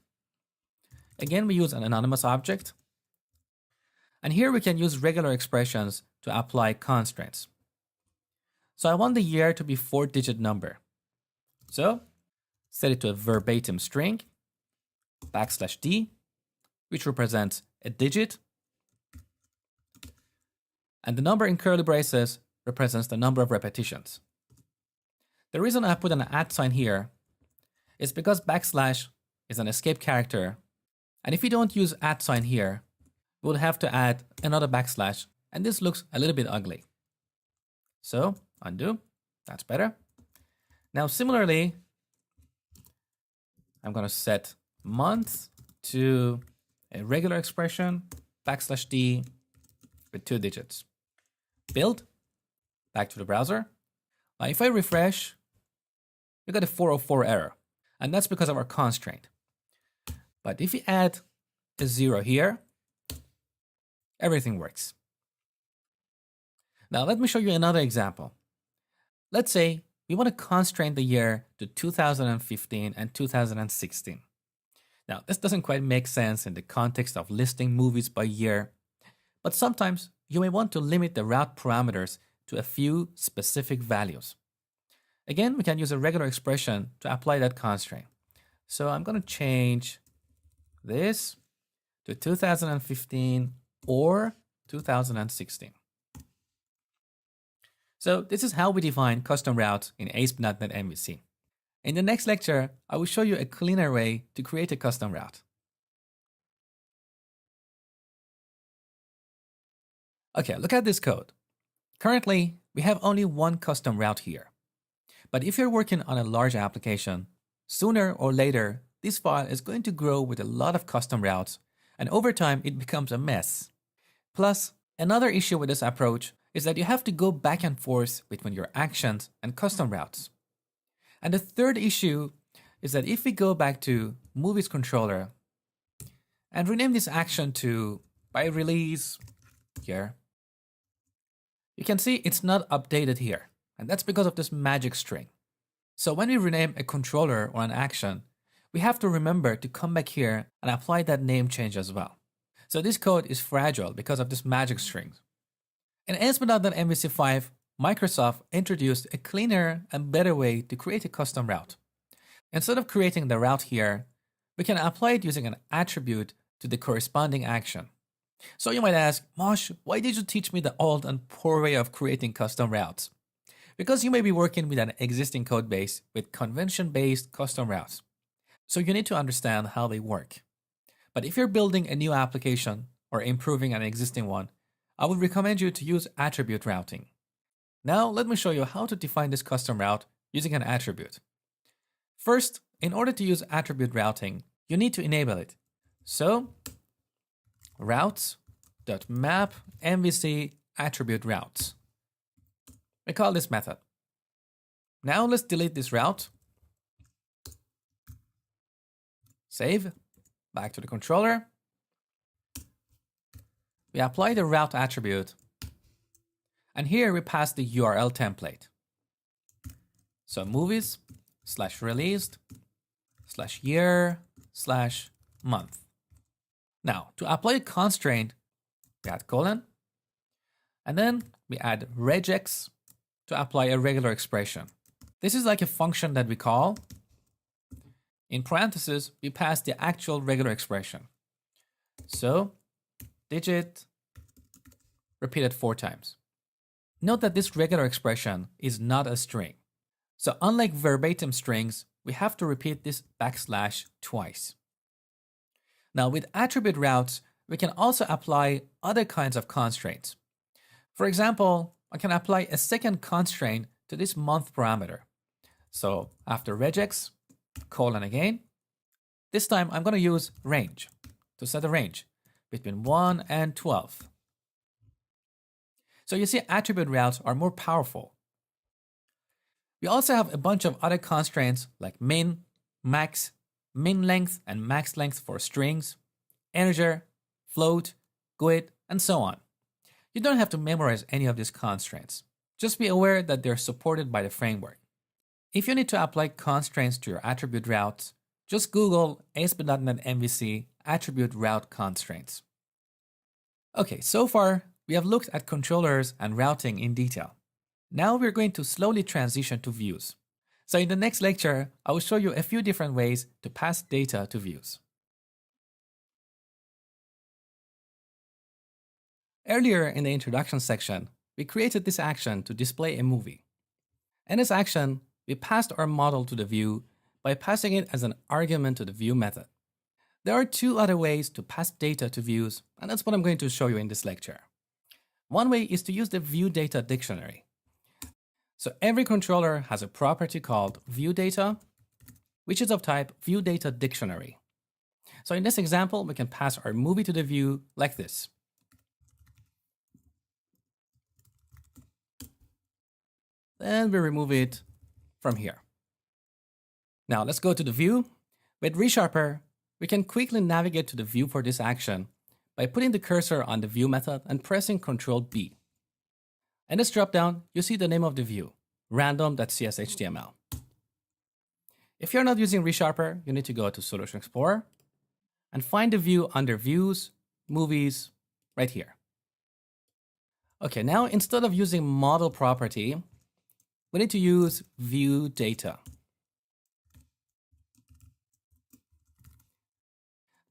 Again, we use an anonymous object. And here we can use regular expressions to apply constraints. So I want the year to be 4-digit number. So set it to a verbatim string, \d, which represents a digit. And the number in curly braces represents the number of repetitions. The reason I put an @ sign here is because \/ is an escape character. And if we don't use @ sign here, we'll have to add another \, and this looks a little bit ugly. So undo, that's better. Now similarly, I'm going to set month to a regular expression, \d with 2 digits. Build, back to the browser. Now if I refresh, we got a 404 error, and that's because of our constraint. But if we add a 0 here, everything works. Now let me show you another example. Let's say we want to constrain the year to 2015 and 2016. Now this doesn't quite make sense in the context of listing movies by year, but sometimes you may want to limit the route parameters to a few specific values. Again, we can use a regular expression to apply that constraint. So I'm going to change this to 2015 or 2016. So this is how we define custom routes in ASP NET MVC. In the next lecture, I will show you a cleaner way to create a custom route. Okay, look at this code. Currently, we have only one custom route here. But if you're working on a large application, sooner or later, this file is going to grow with a lot of custom routes, and over time, it becomes a mess. Plus, another issue with this approach is that you have to go back and forth between your actions and custom routes. And the third issue is that if we go back to Movies controller and rename this action to by release here, you can see it's not updated here, and that's because of this magic string. So when we rename a controller or an action, we have to remember to come back here and apply that name change as well. So this code is fragile because of this magic string. In ASP.NET MVC 5, Microsoft introduced a cleaner and better way to create a custom route. Instead of creating the route here, we can apply it using an attribute to the corresponding action. So you might ask, Mosh, why did you teach me the old and poor way of creating custom routes? Because you may be working with an existing code base with convention-based custom routes. So you need to understand how they work. But if you're building a new application or improving an existing one, I would recommend you to use attribute routing. Now let me show you how to define this custom route using an attribute. First, in order to use attribute routing, you need to enable it. So routes.map MVC attribute routes. We call this method. Now let's delete this route. Save. Back to the controller. We apply the route attribute. And here we pass the URL template. So movies /released /year month. Now, to apply a constraint, we add colon, and then we add regex to apply a regular expression. This is like a function that we call. In parentheses, we pass the actual regular expression. So, digit repeated 4 times. Note that this regular expression is not a string. So unlike verbatim strings, we have to repeat this backslash twice. Now with attribute routes, we can also apply other kinds of constraints. For example, I can apply a second constraint to this month parameter. So after regex, colon again, this time I'm going to use range to set a range between 1 and 12. So you see attribute routes are more powerful. We also have a bunch of other constraints like min, max, min length and max length for strings, integer, float, GUID, and so on. You don't have to memorize any of these constraints. Just be aware that they're supported by the framework. If you need to apply constraints to your attribute routes, just Google ASP.NET MVC attribute route constraints. Okay, so far, we have looked at controllers and routing in detail. Now we're going to slowly transition to views. So in the next lecture, I will show you a few different ways to pass data to views. Earlier in the introduction section, we created this action to display a movie. In this action, we passed our model to the view by passing it as an argument to the view method. There are 2 other ways to pass data to views, and that's what I'm going to show you in this lecture. One way is to use the view data dictionary. So every controller has a property called view data, which is of type view data dictionary. So in this example, we can pass our movie to the view like this. Then we remove it from here. Now let's go to the view. With ReSharper, we can quickly navigate to the view for this action by putting the cursor on the view method and pressing Ctrl B. In this dropdown, you see the name of the view, random.cshtml. If you're not using ReSharper, you need to go to Solution Explorer and find the view under Views, Movies, right here. Okay, now instead of using model property, we need to use view data.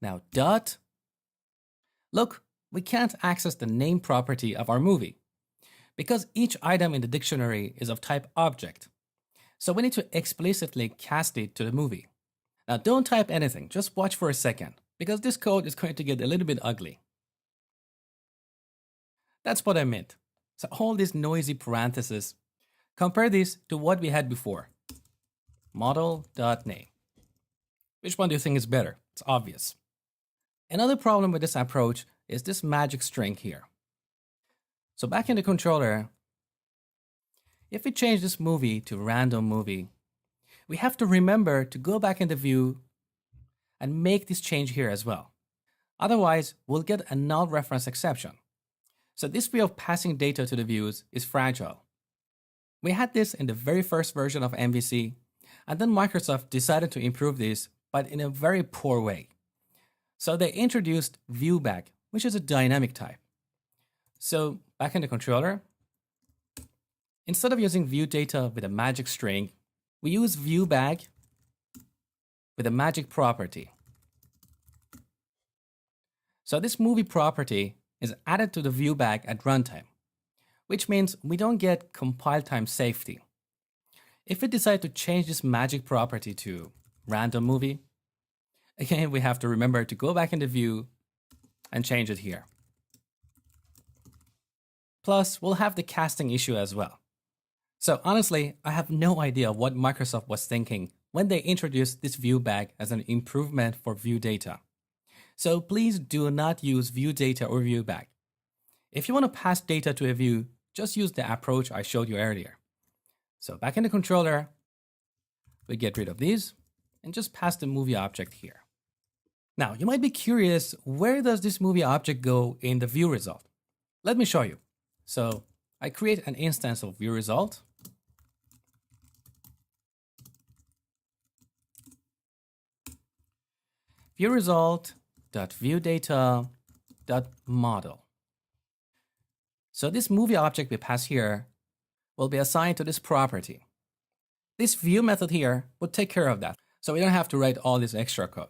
Now dot. Look, we can't access the name property of our movie because each item in the dictionary is of type object. So we need to explicitly cast it to the movie. Now don't type anything, just watch for a second because this code is going to get a little bit ugly. That's what I meant. So all these noisy parentheses, compare this to what we had before. Model.name. Which one do you think is better? It's obvious. Another problem with this approach is this magic string here. So back in the controller, if we change this movie to random movie, we have to remember to go back in the view and make this change here as well. Otherwise, we'll get a null reference exception. So this way of passing data to the views is fragile. We had this in the very first version of MVC, and then Microsoft decided to improve this, but in a very poor way. So they introduced viewBag, which is a dynamic type. So back in the controller, instead of using view data with a magic string, we use viewBag with a magic property. So this movie property is added to the viewBag at runtime, which means we don't get compile time safety. If we decide to change this magic property to random movie, again, we have to remember to go back in the view and change it here. Plus, we'll have the casting issue as well. So honestly, I have no idea what Microsoft was thinking when they introduced this viewBag as an improvement for view data. So please do not use view data or viewBag. If you want to pass data to a view, just use the approach I showed you earlier. So back in the controller, we get rid of these and just pass the movie object here. Now, you might be curious, where does this movie object go in the view result? Let me show you. So I create an instance of view result. viewResult.viewData.model. So this movie object we pass here will be assigned to this property. This view method here would take care of that, so we don't have to write all this extra code.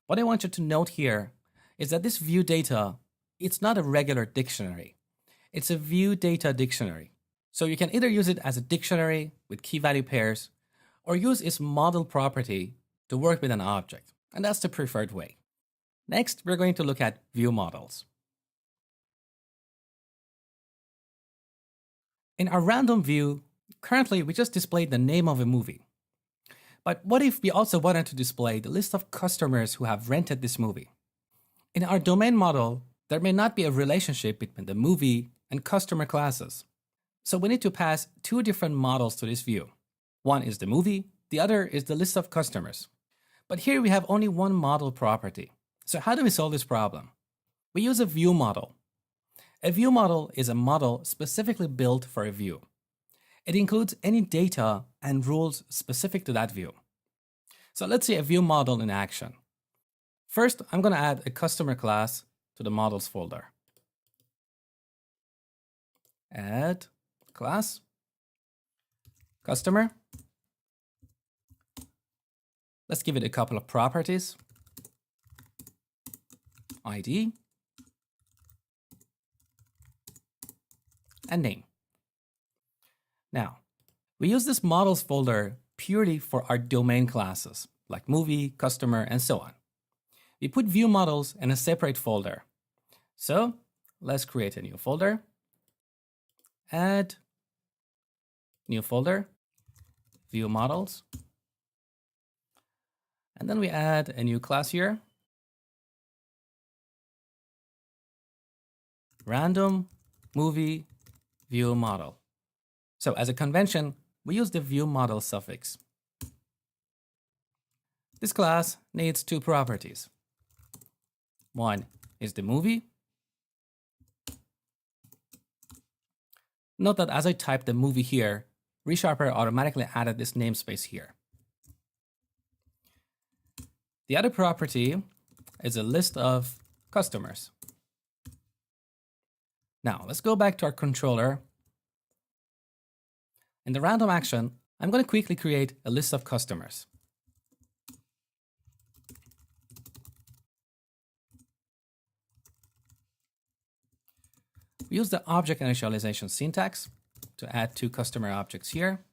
What I want you to note here is that this view data, it's not a regular dictionary. It's a view data dictionary. So you can either use it as a dictionary with key value pairs or use its model property to work with an object. And that's the preferred way. Next, we're going to look at view models. In our random view, currently we just displayed the name of a movie. But what if we also wanted to display the list of customers who have rented this movie? In our domain model, there may not be a relationship between the movie and customer classes. So we need to pass two different models to this view. One is the movie, the other is the list of customers. But here we have only one model property. So how do we solve this problem? We use a view model. A view model is a model specifically built for a view. It includes any data and rules specific to that view. So let's see a view model in action. First, I'm going to add a customer class to the models folder. Add class, customer. Let's give it a couple of properties. ID and name. Now, we use this models folder purely for our domain classes, like movie, customer, and so on. We put view models in a separate folder. So let's create a new folder. Add new folder, view models. And then we add a new class here. Random movie view model. So as a convention, we use the view model suffix. This class needs two properties. One is the movie. Note that as I type the movie here, ReSharper automatically added this namespace here. The other property is a list of customers. Now let's go back to our controller. In the random action, I'm going to quickly create a list of customers. We use the object initialization syntax to add two customer objects here.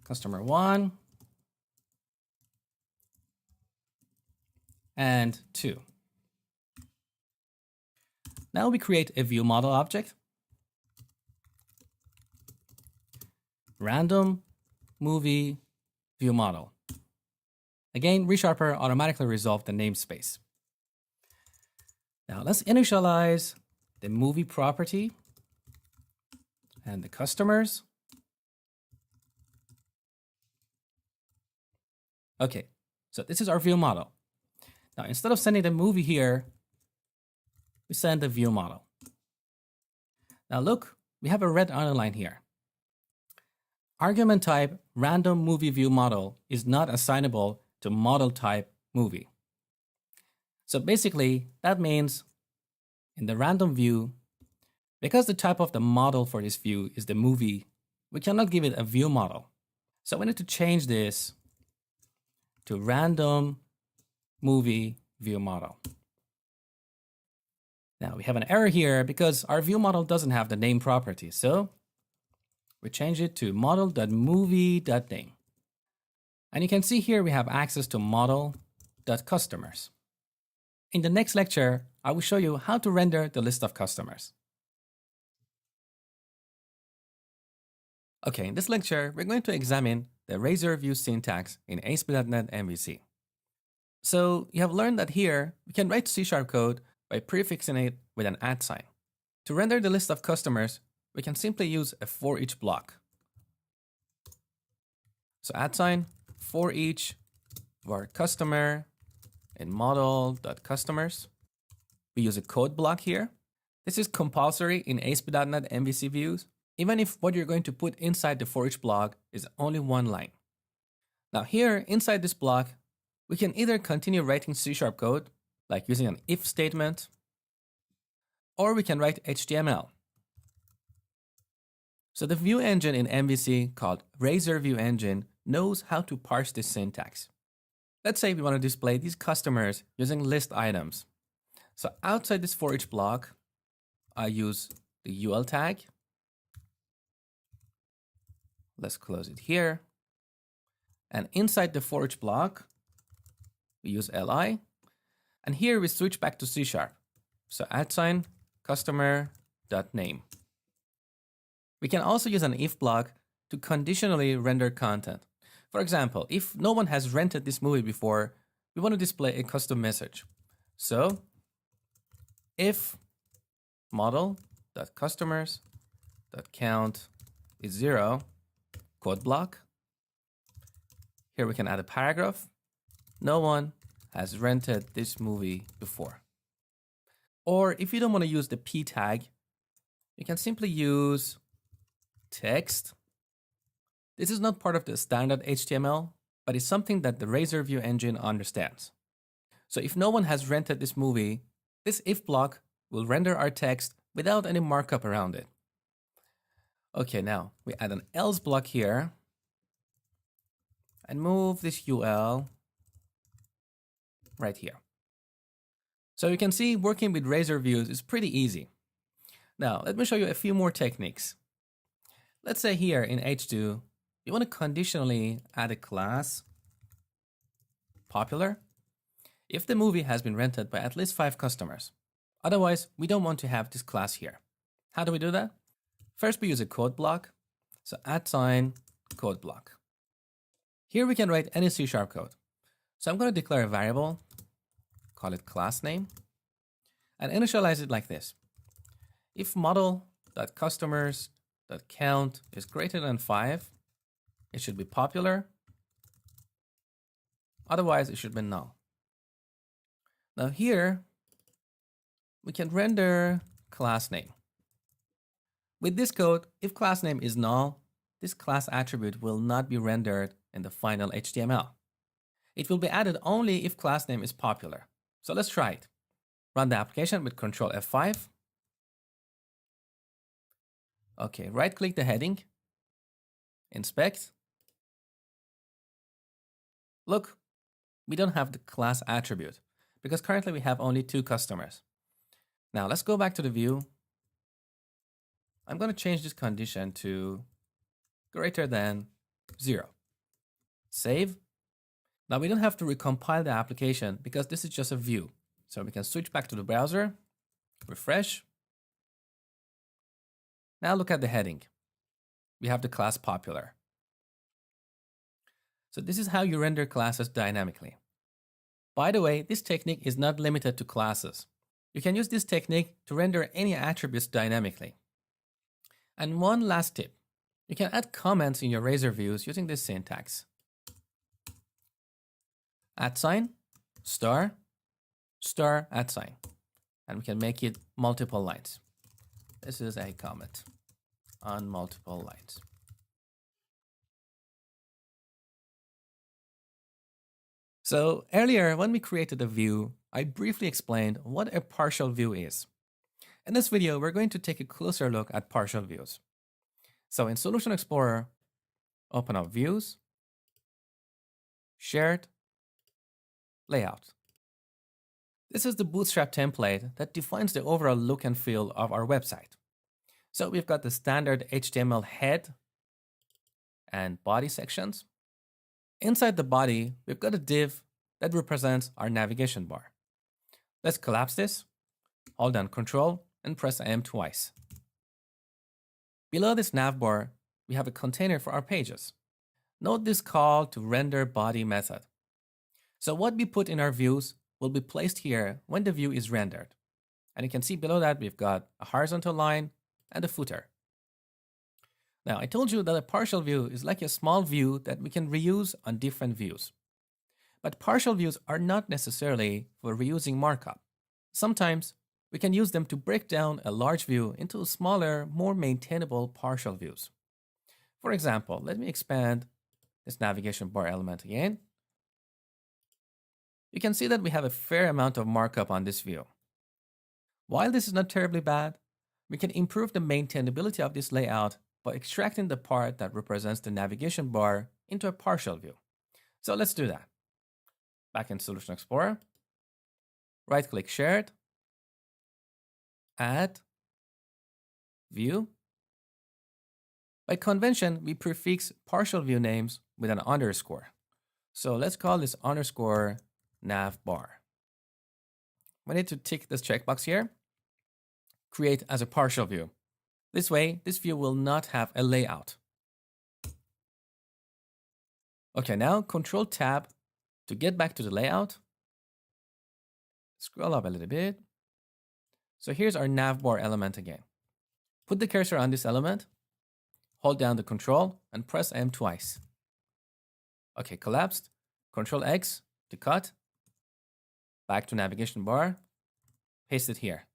Customer 1 and 2. Now we create a view model object. Random movie view model. Again, ReSharper automatically resolved the namespace. Now let's initialize the movie property and the customers. Okay, so this is our view model. Now instead of sending the movie here, we send the view model. Now look, we have a red underline here. Argument type random movie view model is not assignable to model type movie. So basically, that means in the random view, because the type of the model for this view is the movie, we cannot give it a view model. So we need to change this to random movie view model. Now we have an error here because our view model doesn't have the name property. So we change it to model.movie.name. And you can see here we have access to model.customers. In the next lecture, I will show you how to render the list of customers. Okay, in this lecture, we're going to examine the razor view syntax in ASP.NET MVC. So you have learned that here, we can write C# code by prefixing it with an @ sign. To render the list of customers, we can simply use a for each block. So @ sign for each var customer in model.customers. We use a code block here. This is compulsory in ASP.NET MVC views, even if what you're going to put inside the for each block is only one line. Now here, inside this block, we can either continue writing C# code, like using an if statement, or we can write HTML. So the view engine in MVC called Razor View Engine knows how to parse this syntax. Let's say we want to display these customers using list items. So outside this for each block, I use the UL tag. Let's close it here. And inside the for each block, we use li. And here we switch back to C#. So @ customer.name. We can also use an if block to conditionally render content. For example, if no one has rented this movie before, we want to display a custom message. So if model.customers.count is 0, code block. Here we can add a paragraph. No one has rented this movie before. Or if you don't want to use the p tag, you can simply use text. This is not part of the standard HTML, but it's something that the Razor View Engine understands. So if no one has rented this movie, this if block will render our text without any markup around it. Okay, now we add an else block here and move this UL right here. So you can see working with Razor views is pretty easy. Now, let me show you a few more techniques. Let's say here in H2, you want to conditionally add a class popular if the movie has been rented by at least 5 customers. Otherwise, we don't want to have this class here. How do we do that? First, we use a code block. So @ code block. Here we can write any C# code. So I'm going to declare a variable, call it class name, and initialize it like this. If model.customers.count is greater than 5, it should be popular. Otherwise, it should be null. Now here, we can render class name. With this code, if class name is null, this class attribute will not be rendered in the final HTML. It will be added only if class name is popular. So let's try it. Run the application with Control F5. Okay, right-click the heading, inspect. Look, we don't have the class attribute because currently we have only 2 customers. Now let's go back to the view. I'm going to change this condition to greater than 0. Save. Now we don't have to recompile the application because this is just a view. So we can switch back to the browser, refresh. Now look at the heading. We have the class popular. So this is how you render classes dynamically. By the way, this technique is not limited to classes. You can use this technique to render any attributes dynamically. And one last tip. You can add comments in your Razor views using this syntax. @ star * @. And we can make it multiple lines. This is a comment on multiple lines. So earlier, when we created a view, I briefly explained what a partial view is. In this video, we're going to take a closer look at partial views. So in Solution Explorer, open up Views, Shared, Layout. This is the Bootstrap template that defines the overall look and feel of our website. So we've got the standard HTML head and body sections. Inside the body, we've got a div that represents our navigation bar. Let's collapse this, hold down Control, and press M twice. Below this nav bar, we have a container for our pages. Note this call to render body method. So what we put in our views will be placed here when the view is rendered. And you can see below that we've got a horizontal line and a footer. Now, I told you that a partial view is like a small view that we can reuse on different views. But partial views are not necessarily for reusing markup. Sometimes we can use them to break down a large view into smaller, more maintainable partial views. For example, let me expand this navigation bar element again, you can see that we have a fair amount of markup on this view. While this is not terribly bad, we can improve the maintainability of this layout by extracting the part that represents the navigation bar into a partial view. So let's do that. Back in Solution Explorer, right-click Shared, Add, View. By convention, we prefix partial view names with an underscore. So let's call this underscore navbar. We need to tick this checkbox here. Create as a partial view. This way, this view will not have a layout. Okay, now Control Tab to get back to the layout. Scroll up a little bit. So here's our navbar element again. Put the cursor on this element, hold down the Control, and press M twice. Okay, collapsed. Control X to cut. Back to navigation bar. Paste it here.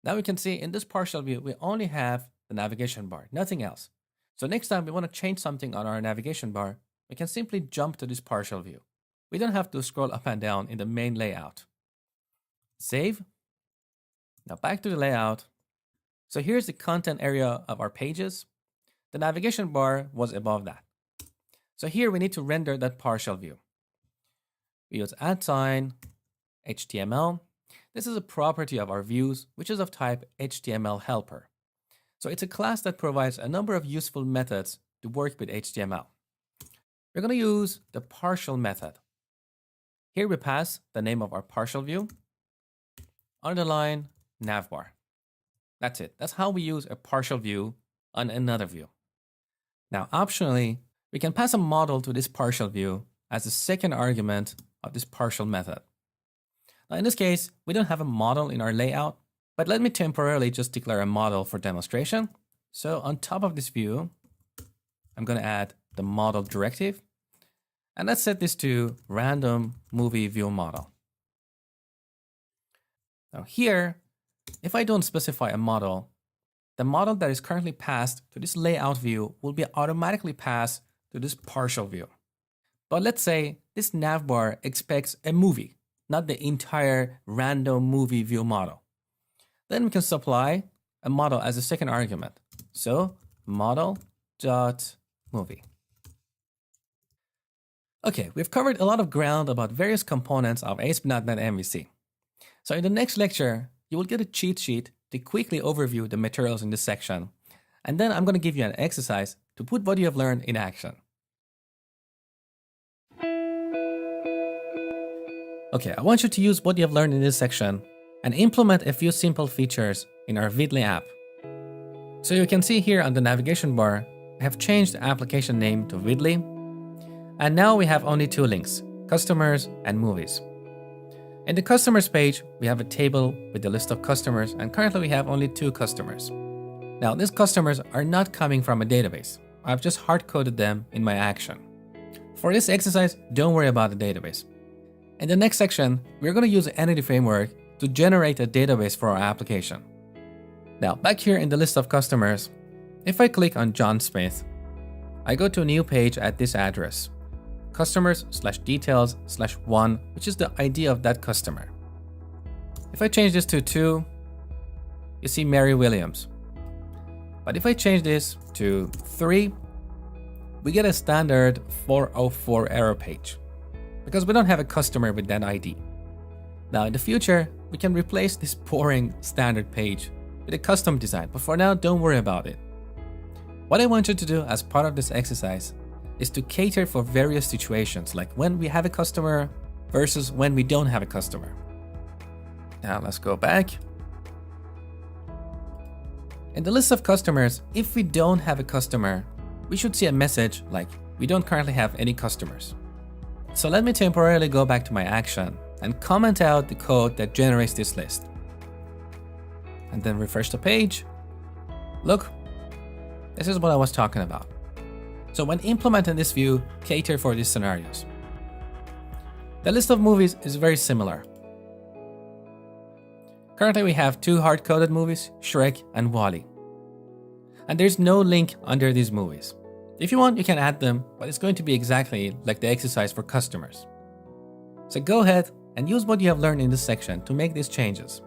Now we can see in this partial view, we only have the navigation bar, nothing else. So next time we want to change something on our navigation bar, we can simply jump to this partial view. We don't have to scroll up and down in the main layout. Save. Now back to the layout. So here's the content area of our pages. The navigation bar was above that. So here we need to render that partial view. We use @HTML. This is a property of our views, which is of type HTML helper. So it's a class that provides a number of useful methods to work with HTML. We're going to use the partial method. Here we pass the name of our partial view, underline navbar. That's it. That's how we use a partial view on another view. Now, optionally, we can pass a model to this partial view as the second argument of this partial method. Now, in this case, we don't have a model in our layout, but let me temporarily just declare a model for demonstration. So on top of this view, I'm going to add the model directive. And let's set this to random movie view model. Now here, if I don't specify a model, the model that is currently passed to this layout view will be automatically passed to this partial view. But let's say this navbar expects a movie, not the entire random movie view model. Then we can supply a model as a second argument. So model.movie. Okay, we've covered a lot of ground about various components of ASP.NET MVC. So in the next lecture, you will get a cheat sheet to quickly overview the materials in this section. And then I'm going to give you an exercise to put what you have learned in action. Okay, I want you to use what you have learned in this section and implement a few simple features in our Vidly app. So you can see here on the navigation bar, I have changed the application name to Vidly. And now we have only two links, customers and movies. In the customers page, we have a table with the list of customers, and currently we have only 2 customers. Now, these customers are not coming from a database. I've just hard-coded them in my action. For this exercise, don't worry about the database. In the next section, we're going to use the Entity Framework to generate a database for our application. Now, back here in the list of customers, if I click on John Smith, I go to a new page at this address. Customers/details/1, which is the ID of that customer. If I change this to 2, you see Mary Williams. But if I change this to 3, we get a standard 404 error page because we don't have a customer with that ID. Now in the future, we can replace this boring standard page with a custom design, but for now, don't worry about it. What I want you to do as part of this exercise is to cater for various situations, like when we have a customer versus when we don't have a customer. Now let's go back. In the list of customers, if we don't have a customer, we should see a message like, we don't currently have any customers. So let me temporarily go back to my action and comment out the code that generates this list. And then refresh the page. Look, this is what I was talking about. So when implementing this view, cater for these scenarios. The list of movies is very similar. Currently we have 2 hard-coded movies, Shrek and WALL-E. And there's no link under these movies. If you want, you can add them, but it's going to be exactly like the exercise for customers. So go ahead and use what you have learned in this section to make these changes.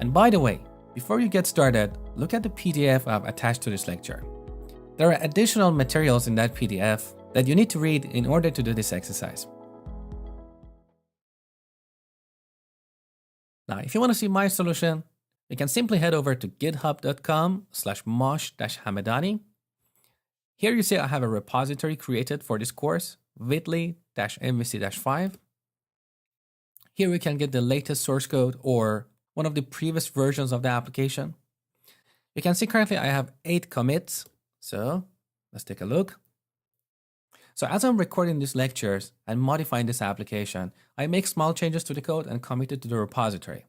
And by the way, before you get started, look at the PDF I've attached to this lecture. There are additional materials in that PDF that you need to read in order to do this exercise. Now, if you want to see my solution, you can simply head over to github.com/mosh-hamedani. Here you see I have a repository created for this course, Whitley-MVC-5. Here we can get the latest source code or one of the previous versions of the application. You can see currently I have 8 commits. So let's take a look. So as I'm recording these lectures and modifying this application, I make small changes to the code and commit it to the repository.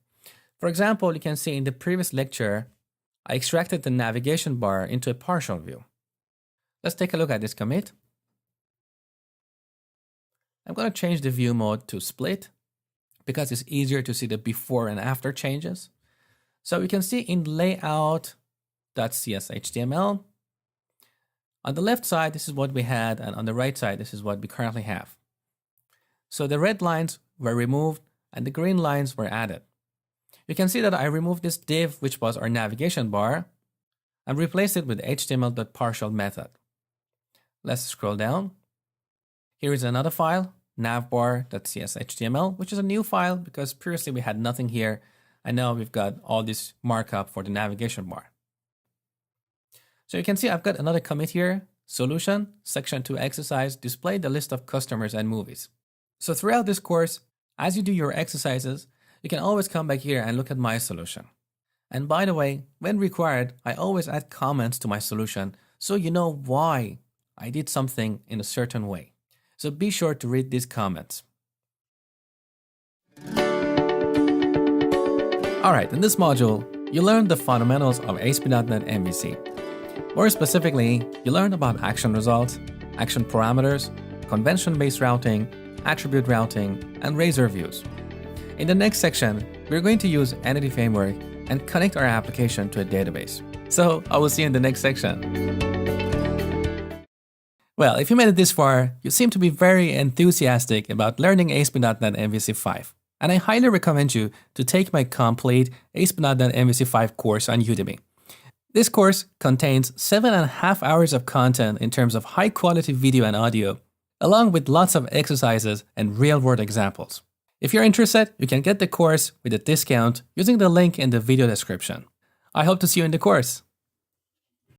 For example, you can see in the previous lecture, I extracted the navigation bar into a partial view. Let's take a look at this commit. I'm going to change the view mode to split because it's easier to see the before and after changes. So we can see in layout.cshtml, on the left side, this is what we had, and on the right side, this is what we currently have. So the red lines were removed and the green lines were added. You can see that I removed this div, which was our navigation bar, and replaced it with html.partial method. Let's scroll down. Here is another file, navbar.cshtml, which is a new file because previously we had nothing here, and now we've got all this markup for the navigation bar. So you can see I've got another commit here, solution, section 2 exercise, display the list of customers and movies. So throughout this course, as you do your exercises, you can always come back here and look at my solution. And by the way, when required, I always add comments to my solution so you know why I did something in a certain way. So be sure to read these comments. Alright, in this module, you learned the fundamentals of ASP.NET MVC. More specifically, you learned about action results, action parameters, convention-based routing, attribute routing, and razor views. In the next section, we're going to use Entity Framework and connect our application to a database. So I will see you in the next section. Well, if you made it this far, you seem to be very enthusiastic about learning ASP.NET MVC 5. And I highly recommend you to take my complete ASP.NET MVC 5 course on Udemy. This course contains 7.5 hours of content in terms of high quality video and audio, along with lots of exercises and real-world examples. If you're interested, you can get the course with a discount using the link in the video description. I hope to see you in the course.